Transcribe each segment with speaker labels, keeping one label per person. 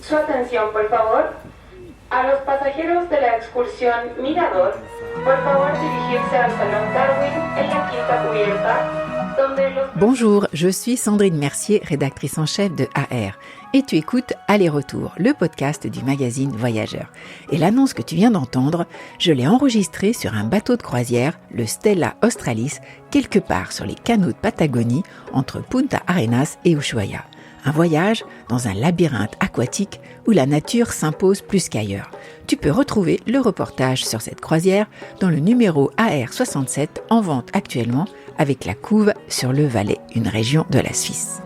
Speaker 1: Su atención, por favor. A los pasajeros de la excursión Mirador, por favor dirigirse al salón Darwin en la quinta cubierta, donde los...
Speaker 2: Bonjour, je suis Sandrine Mercier, rédactrice en chef de AR. Et tu écoutes Aller-Retour, le podcast du magazine Voyageurs. Et l'annonce que tu viens d'entendre, je l'ai enregistrée sur un bateau de croisière, le Stella Australis, quelque part sur les canaux de Patagonie, entre Punta Arenas et Ushuaia. Un voyage dans un labyrinthe aquatique où la nature s'impose plus qu'ailleurs. Tu peux retrouver le reportage sur cette croisière dans le numéro AR67 en vente actuellement avec la couve sur le Valais, une région de la Suisse.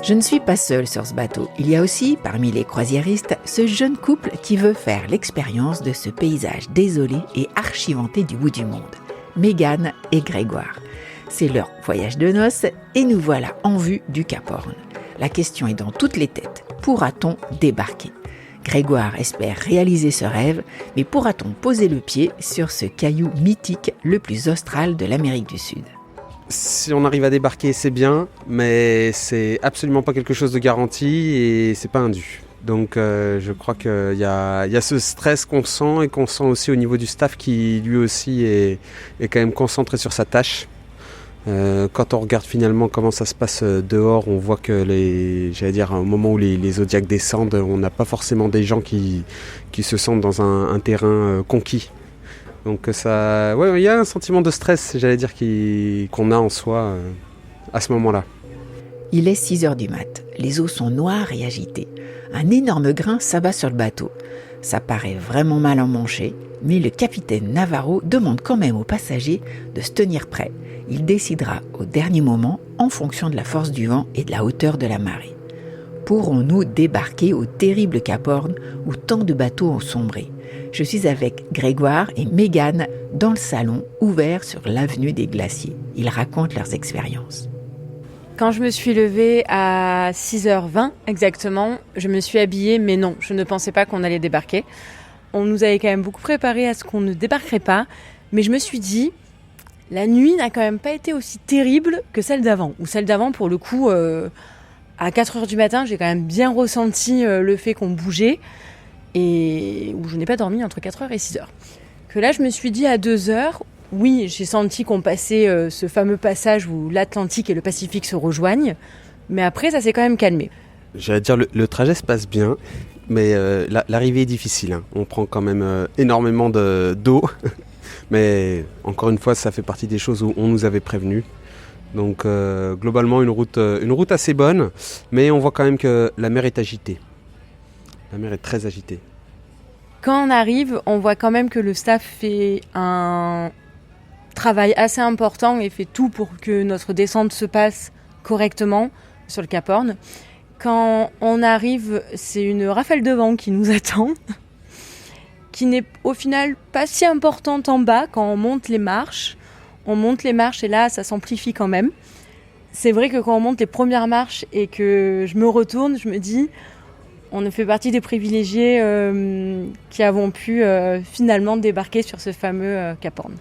Speaker 2: Je ne suis pas seule sur ce bateau. Il y a aussi, parmi les croisiéristes, ce jeune couple qui veut faire l'expérience de ce paysage désolé et archivanté du bout du monde. Mégane et Grégoire. C'est leur voyage de noces et nous voilà en vue du Cap Horn. La question est dans toutes les têtes. Pourra-t-on débarquer ? Grégoire espère réaliser ce rêve, mais pourra-t-on poser le pied sur ce caillou mythique le plus austral de l'Amérique du Sud ?
Speaker 3: Si on arrive à débarquer, c'est bien, mais c'est absolument pas quelque chose de garanti et c'est pas un dû. Donc je crois qu'il y a ce stress qu'on sent et qu'on sent aussi au niveau du staff qui lui aussi est quand même concentré sur sa tâche. Quand on regarde finalement comment ça se passe dehors, on voit que au moment où les Zodiacs descendent, on n'a pas forcément des gens qui se sentent dans un terrain conquis. Donc il y a un sentiment de stress, qu'on a en soi à ce moment-là.
Speaker 2: Il est 6h du mat. Les eaux sont noires et agitées. Un énorme grain s'abat sur le bateau. Ça paraît vraiment mal emmanché, mais le capitaine Navarro demande quand même aux passagers de se tenir prêts. Il décidera au dernier moment en fonction de la force du vent et de la hauteur de la marée. Pourrons-nous débarquer au terrible Cap Horn où tant de bateaux ont sombré ? Je suis avec Grégoire et Mégane dans le salon ouvert sur l'avenue des Glaciers. Ils racontent leurs expériences.
Speaker 4: Quand je me suis levée à 6h20 exactement, je me suis habillée, mais non, je ne pensais pas qu'on allait débarquer. On nous avait quand même beaucoup préparé à ce qu'on ne débarquerait pas, mais je me suis dit, la nuit n'a quand même pas été aussi terrible que celle d'avant. Ou celle d'avant, pour le coup, à 4h du matin, j'ai quand même bien ressenti le fait qu'on bougeait, et où je n'ai pas dormi entre 4h et 6h. Que là, je me suis dit à 2h, oui, j'ai senti qu'on passait ce fameux passage où l'Atlantique et le Pacifique se rejoignent, mais après, ça s'est quand même calmé.
Speaker 3: Le trajet se passe bien, mais l'arrivée est difficile. Hein. On prend quand même énormément d'eau, mais encore une fois, ça fait partie des choses où on nous avait prévenus. Donc globalement, une route assez bonne, mais on voit quand même que la mer est agitée. La mer est très agitée.
Speaker 4: Quand on arrive, on voit quand même que le staff fait un travail assez important et fait tout pour que notre descente se passe correctement sur le Cap Horn. Quand on arrive, c'est une rafale de vent qui nous attend, qui n'est au final pas si importante en bas quand on monte les marches. On monte les marches et là, ça s'amplifie quand même. C'est vrai que quand on monte les premières marches et que je me retourne, je me dis... On fait partie des privilégiés qui avons pu finalement débarquer sur ce fameux Cap Horn.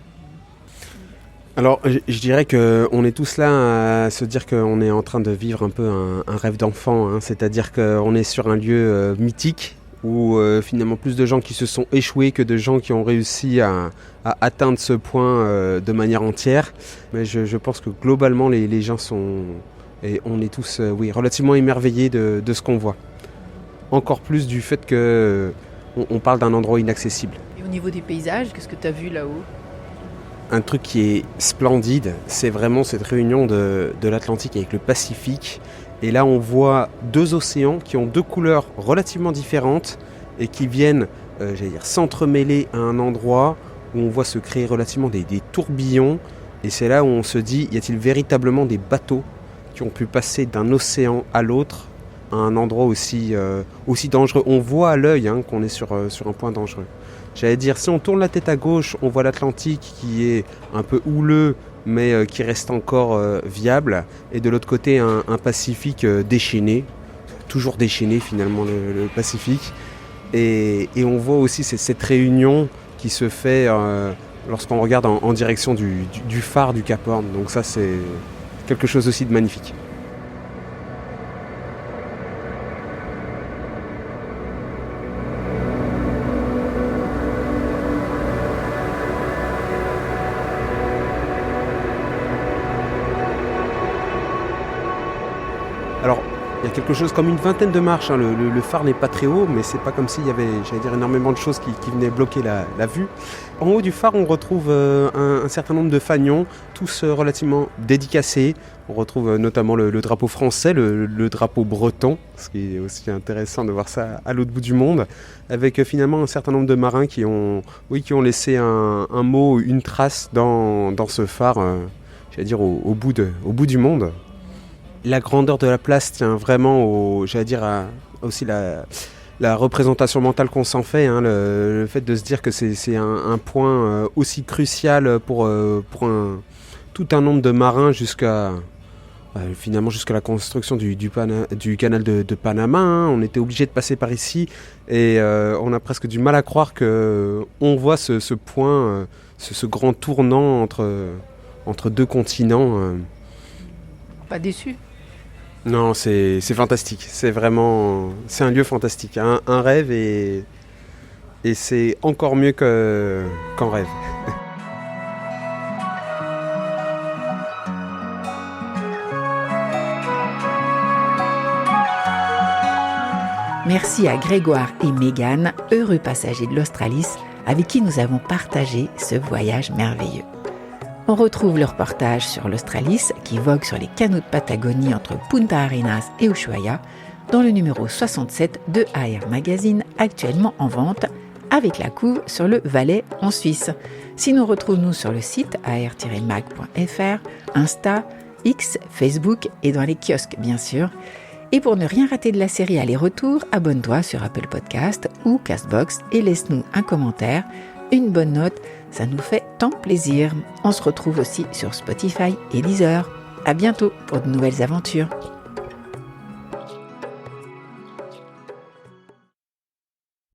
Speaker 3: Alors, je dirais qu'on est tous là à se dire qu'on est en train de vivre un peu un rêve d'enfant. Hein. C'est-à-dire qu'on est sur un lieu mythique où finalement plus de gens qui se sont échoués que de gens qui ont réussi à atteindre ce point de manière entière. Mais je pense que globalement, les gens sont... Et on est tous relativement émerveillés de ce qu'on voit. Encore plus du fait qu'on parle d'un endroit inaccessible.
Speaker 2: Et au niveau des paysages, qu'est-ce que tu as vu là-haut ?
Speaker 3: Un truc qui est splendide, c'est vraiment cette réunion de l'Atlantique avec le Pacifique. Et là, on voit deux océans qui ont deux couleurs relativement différentes et qui viennent s'entremêler à un endroit où on voit se créer relativement des tourbillons. Et c'est là où on se dit, y a-t-il véritablement des bateaux qui ont pu passer d'un océan à l'autre à un endroit aussi dangereux. On voit à l'œil qu'on est sur un point dangereux. Si on tourne la tête à gauche, on voit l'Atlantique qui est un peu houleux, mais qui reste encore viable. Et de l'autre côté, un Pacifique déchaîné, toujours déchaîné finalement le Pacifique. Et on voit aussi cette réunion qui se fait lorsqu'on regarde en direction du phare du Cap Horn. Donc ça, c'est quelque chose aussi de magnifique. Alors, il y a quelque chose comme une vingtaine de marches, hein. Le phare n'est pas très haut, mais c'est pas comme s'il y avait, énormément de choses qui venaient bloquer la vue. En haut du phare, on retrouve un certain nombre de fanions, tous relativement dédicacés. On retrouve notamment le drapeau français, le drapeau breton, ce qui est aussi intéressant de voir ça à l'autre bout du monde, avec finalement un certain nombre de marins qui ont laissé un mot, une trace dans ce phare, au bout du monde. La grandeur de la place tient vraiment aussi la représentation mentale qu'on s'en fait, hein, le fait de se dire que c'est un point aussi crucial pour tout un nombre de marins jusqu'à la construction du canal de Panama. Hein. On était obligé de passer par ici et on a presque du mal à croire qu'on voit ce point, ce grand tournant entre deux continents.
Speaker 2: Pas déçu?
Speaker 3: Non, c'est fantastique. C'est un lieu fantastique, un rêve et c'est encore mieux qu'en rêve.
Speaker 2: Merci à Grégoire et Mégane, heureux passagers de l'Australis, avec qui nous avons partagé ce voyage merveilleux. On retrouve le reportage sur l'Australis qui vogue sur les canaux de Patagonie entre Punta Arenas et Ushuaia dans le numéro 67 de AR Magazine, actuellement en vente avec la couve sur le Valais en Suisse. Sinon, retrouve-nous sur le site ar-mag.fr, Insta, X, Facebook et dans les kiosques bien sûr. Et pour ne rien rater de la série Aller-Retour, abonne-toi sur Apple Podcast ou Castbox et laisse-nous un commentaire, une bonne note, ça nous fait tant plaisir. On se retrouve aussi sur Spotify et Deezer. À bientôt pour de nouvelles aventures.